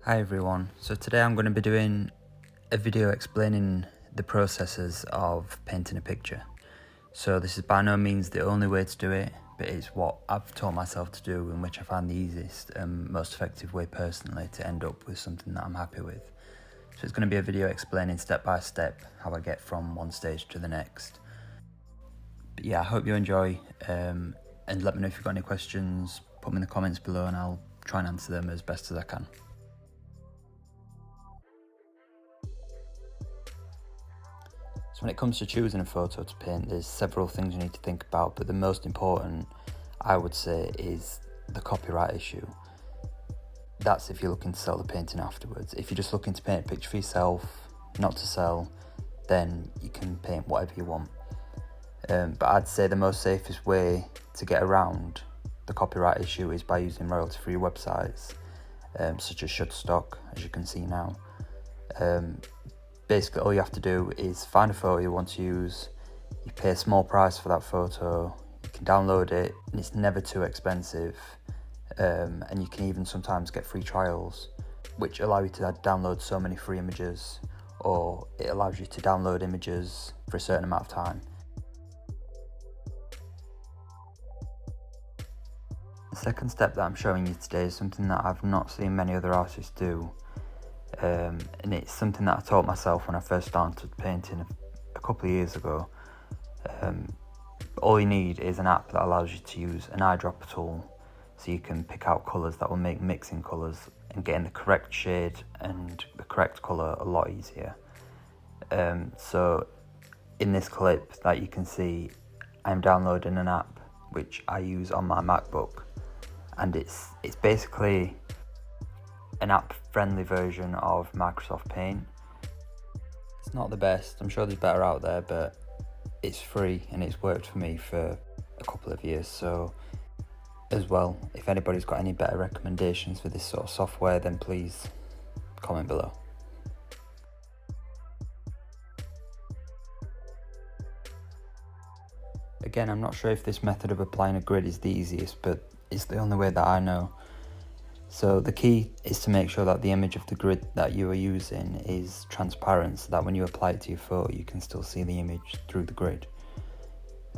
Hi everyone, so today I'm going to be doing a video explaining the processes of painting a picture. So this is by no means the only way to do it, but it's what I've taught myself to do and which I find the easiest and most effective way personally to end up with something that I'm happy with. So it's going to be a video explaining step by step how I get from one stage to the next. But yeah, I hope you enjoy and let me know if you've got any questions, put them in the comments below and I'll try and answer them as best as I can. So when it comes to choosing a photo to paint, there's several things you need to think about, but the most important, I would say, is the copyright issue. That's if you're looking to sell the painting afterwards. If you're just looking to paint a picture for yourself, not to sell, then you can paint whatever you want. But I'd say the most safest way to get around the copyright issue is by using royalty-free websites, such as Shutterstock, as you can see now. Basically, all you have to do is find a photo you want to use, you pay a small price for that photo, you can download it, and it's never too expensive, and you can even sometimes get free trials, which allow you to download so many free images, or it allows you to download images for a certain amount of time. The second step that I'm showing you today is something that I've not seen many other artists do. And it's something that I taught myself when I first started painting a couple of years ago. All you need is an app that allows you to use an eyedropper tool, so you can pick out colours that will make mixing colours and getting the correct shade and the correct colour a lot easier. So in this clip that you can see, I'm downloading an app which I use on my MacBook, and it's basically an app-friendly version of Microsoft Paint. It's not the best, I'm sure there's better out there, but it's free and it's worked for me for a couple of years. So as well, if anybody's got any better recommendations for this sort of software, then please comment below. Again, I'm not sure if this method of applying a grid is the easiest, but it's the only way that I know. So the key is to make sure that the image of the grid that you are using is transparent, so that when you apply it to your photo you can still see the image through the grid.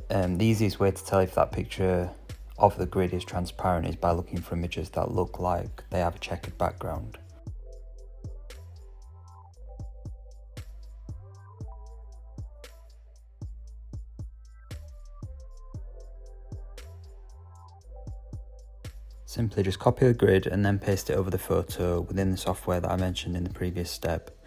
The easiest way to tell if that picture of the grid is transparent is by looking for images that look like they have a checkered background. Simply just copy the grid and then paste it over the photo within the software that I mentioned in the previous step.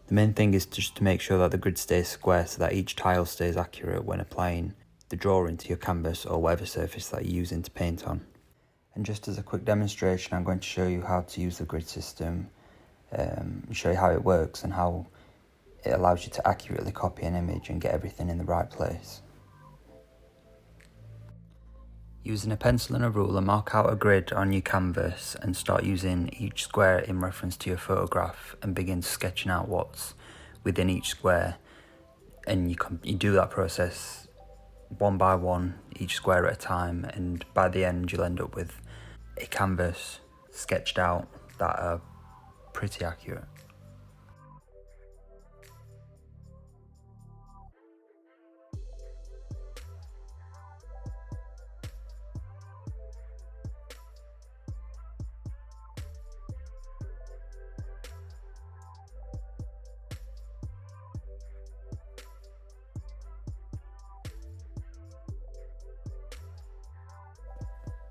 The main thing is just to make sure that the grid stays square so that each tile stays accurate when applying the drawing to your canvas or whatever surface that you're using to paint on. And just as a quick demonstration, I'm going to show you how to use the grid system, show you how it works and how it allows you to accurately copy an image and get everything in the right place. Using a pencil and a ruler, mark out a grid on your canvas and start using each square in reference to your photograph and begin sketching out what's within each square. And you do that process one by one, each square at a time, and by the end you'll end up with a canvas sketched out that are pretty accurate.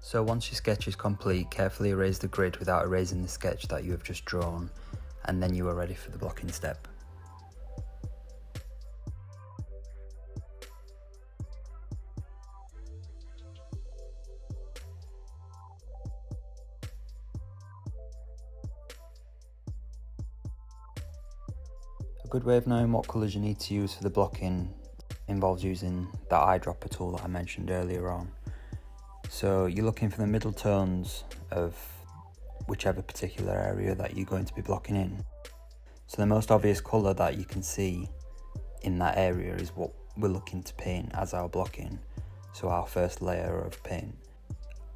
So once your sketch is complete, carefully erase the grid without erasing the sketch that you have just drawn, and then you are ready for the blocking step. A good way of knowing what colours you need to use for the blocking involves using that eyedropper tool that I mentioned earlier on. So you're looking for the middle tones of whichever particular area that you're going to be blocking in. So the most obvious colour that you can see in that area is what we're looking to paint as our blocking, so our first layer of paint.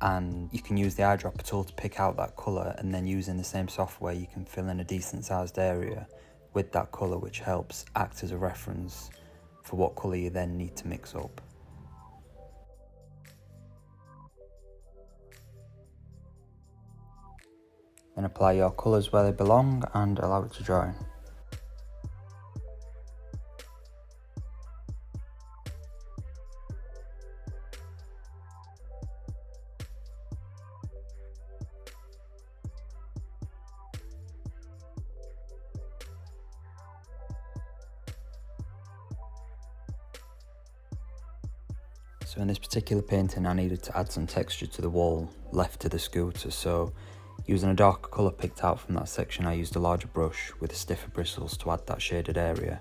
and you can use the eyedropper tool to pick out that colour, and then using the same software you can fill in a decent sized area with that colour, which helps act as a reference for what colour you then need to mix up. Then apply your colours where they belong and allow it to dry. So in this particular painting I needed to add some texture to the wall left to the scooter, so using a darker colour picked out from that section, I used a larger brush with stiffer bristles to add that shaded area.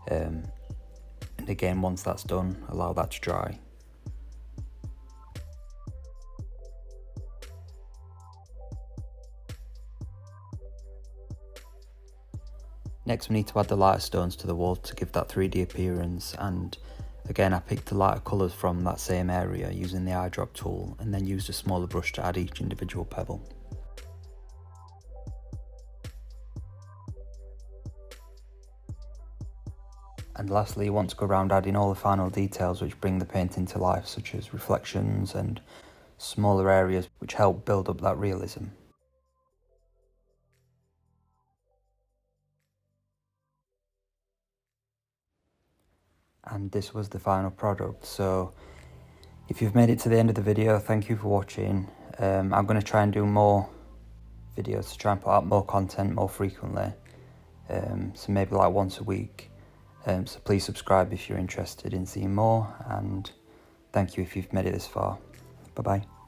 And again, once that's done, allow that to dry. Next we need to add the lighter stones to the wall to give that 3D appearance, and again I picked the lighter colours from that same area using the eyedrop tool, and then used a smaller brush to add each individual pebble. And lastly, you want to go around adding all the final details which bring the painting to life, such as reflections and smaller areas which help build up that realism. And this was the final product. So if you've made it to the end of the video, thank you for watching. I'm going to try and do more videos to try and put out more content more frequently, so maybe like once a week. So please subscribe if you're interested in seeing more, and thank you if you've made it this far. Bye bye.